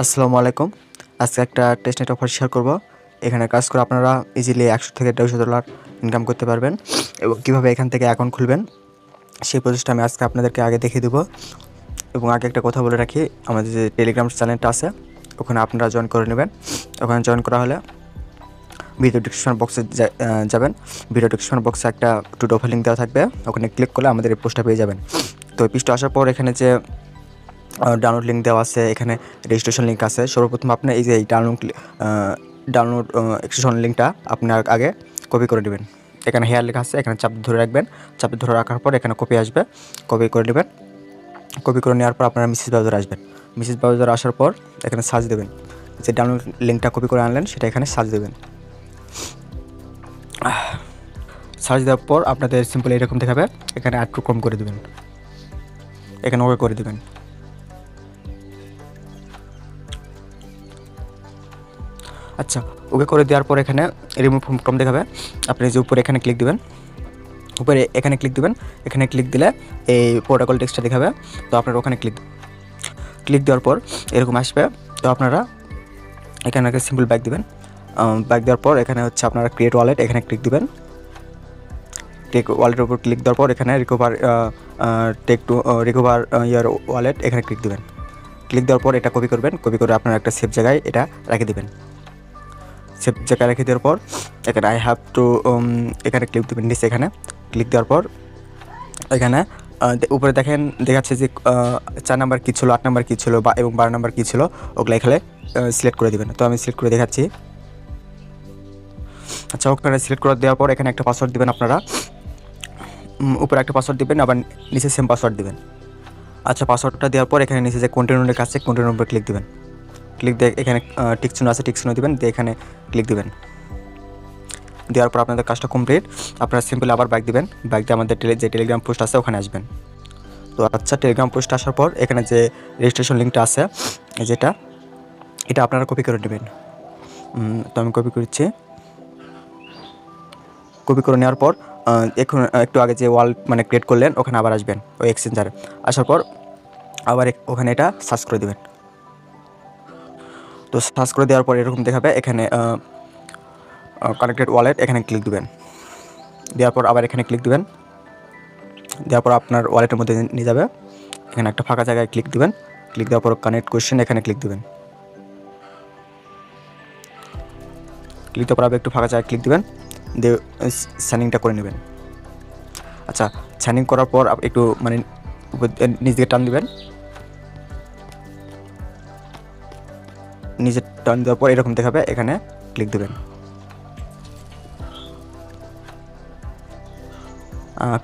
আসসালামু আলাইকুম। আজকে একটা টেস্টনেট অফার শেয়ার করব। এখানে কাজ করে আপনারা ইজিলি 100 থেকে $150 ইনকাম করতে পারবেন এবং কীভাবে এখান থেকে অ্যাকাউন্ট খুলবেন সেই প্রসেসটা আমি আজকে আপনাদেরকে আগে দেখিয়ে দেবো। এবং আগে একটা কথা বলে রাখি, আমাদের যে টেলিগ্রাম চ্যানেলটা আছে ওখানে আপনারা জয়েন করে নেবেন। ওখানে জয়েন করা হলে ভিডিও ডিসক্রিপশন বক্সে যাবেন। ভিডিও ডিসক্রিপশন বক্সে একটা টুটো লিঙ্ক দেওয়া থাকবে, ওখানে ক্লিক করলে আমাদের এই পোস্টটা পেয়ে যাবেন। তো এই পেজটা আসার পর এখানে যে ডাউনলোড লিঙ্ক দেওয়া আছে, এখানে রেজিস্ট্রেশন লিঙ্ক আছে। সর্বপ্রথম আপনি এই যে এই ডাউনলোড এক্সটেনশন লিঙ্কটা আপনার আগে কপি করে নেবেন। এখানে হেয়ার লেখা আছে, এখানে চাপ ধরে রাখবেন। চাপ ধরে রাখার পর এখানে কপি আসবে, কপি করে নেবেন। কপি করে নেওয়ার পর আপনারা মেসেজ ব্রাউজারে আসবেন। মেসেজ ব্রাউজারে আসার পর এখানে সার্চ দেবেন, যে ডাউনলোড লিঙ্কটা কপি করে আনলেন সেটা এখানে সার্চ দেবেন। সার্চ দেওয়ার পর আপনাদের সিম্পল এরকম দেখাবে, এখানে অ্যাড টু ক্রোম করে দেবেন, এখানে ওকে করে দেবেন। আচ্ছা, ওকে করে দেওয়ার পর এখানে রিমুভ ফ্রম দেখাবে। আপনি যে উপরে এখানে ক্লিক দেবেন, উপরে এখানে ক্লিক দেবেন। এখানে ক্লিক দিলে এই প্রোটোকল টেক্সটটা দেখাবে। তো আপনারা ওখানে ক্লিক দেওয়ার পর এরকম আসবে। তো আপনারা এখানে একটা সিম্পল ব্যাক দেবেন। ব্যাক দেওয়ার পর এখানে হচ্ছে আপনারা ক্রিয়েট ওয়ালেট, এখানে ক্লিক দেবেন। টেক ওয়ালেটের উপর ক্লিক দেওয়ার পর এখানে রিকভার ইয়ার ওয়ালেট, এখানে ক্লিক দেবেন। ক্লিক দেওয়ার পর এটা কপি করবেন, কপি করে আপনারা একটা সেফ জায়গায় এটা রেখে দেবেন। সেফ জায়গায় রেখে দেওয়ার পর এখানে আই হ্যাভ টু এখানে ক্লিক দেবেন। নিচে এখানে ক্লিক দেওয়ার পর এখানে উপরে দেখাচ্ছে যে 4 নাম্বার কী ছিল, 8 নাম্বার কী ছিল এবং 12 নাম্বার কী ছিল, ওগুলো এখানে সিলেক্ট করে দেবেন। তো আমি সিলেক্ট করে দেখাচ্ছি। আচ্ছা, ওখানে সিলেক্ট করে দেওয়ার পর এখানে একটা পাসওয়ার্ড দেবেন। আপনারা উপরে একটা পাসওয়ার্ড দেবেন, আবার নিচে সেম পাসওয়ার্ড দেবেন। আচ্ছা, পাসওয়ার্ডটা দেওয়ার পর এখানে নিচে যে কন্টিনিউর কাছে কন্টিনিউর উপরে ক্লিক দেবেন। ক্লিক দিয়ে এখানে টিক চিহ্ন আছে, টিক চিহ্ন দেবেন, দিয়ে এখানে ক্লিক দেবেন। দেওয়ার পর আপনাদের কাজটা কমপ্লিট। আপনারা সিম্পল আবার ব্যাক দিবেন। ব্যাক দিয়ে আমাদের যে টেলিগ্রাম পোস্ট আছে ওখানে আসবেন। তো আচ্ছা, টেলিগ্রাম পোস্ট আসার পর এখানে যে রেজিস্ট্রেশন লিঙ্কটা আছে এটা আপনারা কপি করে নেবেন। তো আমি কপি করছি। কপি করে নেওয়ার পর এখন একটু আগে যে ক্রিয়েট করলেন ওখানে আবার আসবেন, ওই এক্সচেঞ্জারে আসার পর আবার ওখানে এটা সার্চ করে দেবেন। তো সার্চ করে দেওয়ার পর এরকম দেখাবে, এখানে কানেক্টেড ওয়ালেট, এখানে ক্লিক দেবেন। দেওয়ার পর আবার এখানে ক্লিক দেবেন। দেওয়ার পর আপনার ওয়ালেটের মধ্যে নিয়ে যাবে। এখানে একটা ফাঁকা জায়গায় ক্লিক দেবেন। ক্লিক দেওয়ার পর কানেক্ট কোয়েশ্চেন, এখানে ক্লিক দেবেন। ক্লিক দেওয়ার পর আবার একটু ফাঁকা জায়গায় ক্লিক দেবেন, দিয়ে সাইনিংটা করে নেবেন। আচ্ছা, সাইনিং করার পর একটু নিচ দিকে টান দেবেন। নিচে টান দেওয়ার পর এরকম দেখাবে, এখানে ক্লিক দেবেন।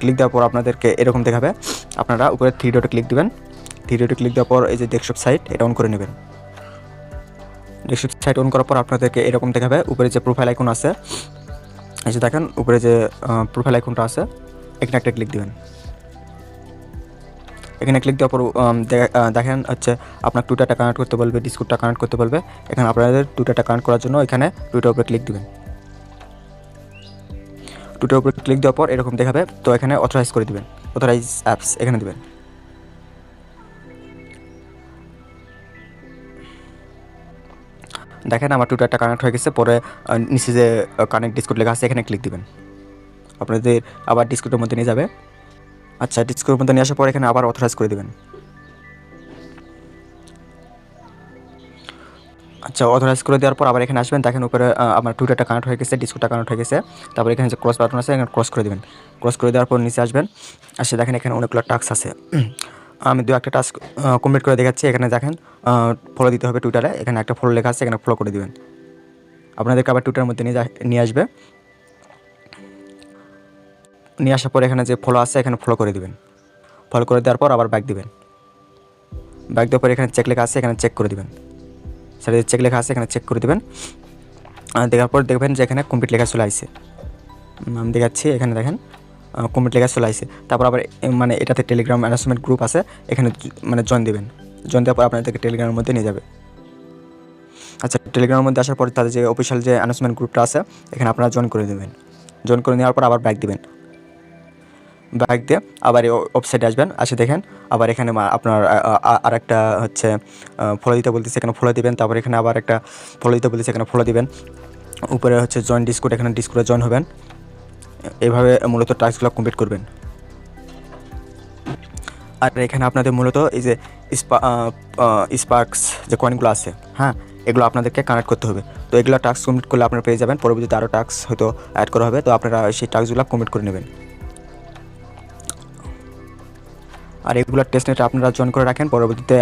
ক্লিক দেওয়ার পর আপনাদেরকে এরকম দেখাবে। আপনারা উপরে 3 ডটে ক্লিক দেবেন। 3 ডটে ক্লিক দেওয়ার পর এই যে ডেস্কটপ সাইট, এটা অন করে নেবেন। ডেস্কটপ সাইট অন করার পর আপনাদেরকে এরকম দেখাবে। উপরে যে প্রোফাইল আইকন আছে, এই যে দেখেন উপরে যে প্রোফাইল আইকনটা আছে, এখানে একটা ক্লিক দেবেন। এখানে ক্লিক দেওয়ার পর দেখেন হচ্ছে আপনার টুইটারটা কানেক্ট করতে বলবে, ডিসকর্ডটা কানেক্ট করতে বলবে। এখানে আপনাদের টুইটারটা কানেক্ট করার জন্য এখানে টুইটার উপরে ক্লিক দেবেন। টুইটার উপরে ক্লিক দেওয়ার পর এরকম দেখাবে। তো এখানে অথরাইজ করে দেবেন, অথরাইজ অ্যাপস এখানে দেবেন। দেখেন আমার টুইটারটা কানেক্ট হয়ে গেছে। পরে নিচে যে কানেক্ট ডিসকর্ড লেখা আছে, এখানে ক্লিক দেবেন। আপনাদের আবার ডিসকর্ডের মধ্যে নিয়ে যাবে। আচ্ছা, ডিসকর্ডের মধ্যে নিয়ে আসার পর এখানে আবার অথরাইজ করে দেবেন। আচ্ছা, অথরাইজ করে দেওয়ার পর আবার এখানে আসবেন। দেখেন উপরে আমার টুইটারটা কানেক্ট হয়ে গেছে, ডিসকর্ডটা কানেক্ট হয়ে গেছে। তারপর এখানে যে ক্রস বাটন আছে, এখানে ক্রস করে দেবেন। ক্রস করে দেওয়ার পর নিচে আসবেন। আসে দেখেন এখানে অনেকগুলো টাস্ক আছে। আমি 2-1টা টাস্ক কমপ্লিট করে দেখাচ্ছি। এখানে দেখেন ফলো দিতে হবে টুইটারে, এখানে একটা ফলো লেখা আছে, এখানে ফলো করে দেবেন। আপনাদেরকে আবার টুইটারের মধ্যে নিয়ে আসবে। নিয়ে আসার পর এখানে যে ফলো আছে, এখানে ফলো করে দেবেন। ফলো করে দেওয়ার পর আবার ব্যাক দিবেন। ব্যাক দেওয়ার পর এখানে চেক লেখা আছে, এখানে চেক করে দেবেন। স্যার চেক লেখা আছে, এখানে চেক করে দেবেন। দেখার পর দেখবেন যে এখানে কমপ্লিট লেখা চলে আসছে। আমি দেখাচ্ছি, এখানে দেখেন কমপ্লিট লেখা চলে আসছে। তারপর আবার এটাতে টেলিগ্রাম অ্যানাউন্সমেন্ট গ্রুপ আছে, এখানে জয়েন দেবেন। জয়েন দেওয়ার পর আপনাদেরকে টেলিগ্রামের মধ্যে নিয়ে যাবে। আচ্ছা, টেলিগ্রামের মধ্যে আসার পর তাদের যে অফিসিয়াল যে অ্যানাউন্সমেন্ট গ্রুপটা আছে, এখানে আপনারা জয়েন করে দেবেন। জয়েন করে নেওয়ার পর আবার ব্যাক দিবেন। ব্যাক দিয়ে আবার এই ওয়েবসাইটে আসবেন, আসে দেখেন আবার এখানে আপনার আরেকটা হচ্ছে ফলো দিতে বলতেছে, এখানে ফলো দিবেন। তারপর এখানে আবার একটা ফলো দিতে বলতেছে, এখানে ফলো দিবেন। উপরে হচ্ছে জয়েন ডিসকোড, এখানে ডিসকোডে জয়েন হবেন। এভাবে মূলত টাস্কগুলো কমপ্লিট করবেন। আর এখানে আপনাদের মূলত এই যে স্পার্কস যে কয়েনগুলো আছে, হ্যাঁ, এগুলো আপনাদেরকে কানেক্ট করতে হবে। তো এগুলো টাস্ক কমপ্লিট করলে আপনারা পেয়ে যাবেন। পরবর্তীতে আরও টাস্ক হয়তো অ্যাড করা হবে, তো আপনারা সেই টাস্কগুলো কমপ্লিট করে নেবেন। আর এগুলো টেস্টনেটে আপনারা জয়েন করে রাখেন, পরবর্তীতে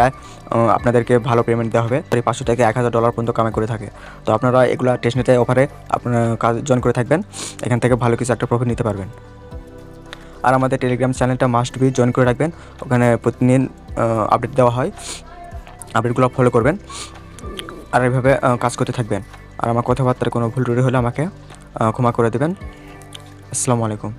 আপনাদেরকে ভালো পেমেন্ট দেওয়া হবে। তো এই 500 থেকে $1000 পর্যন্ত কামাই করে থাকে। তো আপনারা এগুলো টেস্টনেটে অফারে আপনারা কাজ জয়েন করে থাকবেন, এখান থেকে ভালো কিছু একটা প্রফিট নিতে পারবেন। আর আমাদের টেলিগ্রাম চ্যানেলটা মাস্ট বি জয়েন করে রাখবেন, ওখানে প্রতিদিন আপডেট দেওয়া হয়, আপডেটগুলো ফলো করবেন। আর এইভাবে কাজ করতে থাকবেন। আর আমার কথাবার্তার কোনো ভুল ত্রুটি হলে আমাকে ক্ষমা করে দেবেন। আসসালামু আলাইকুম।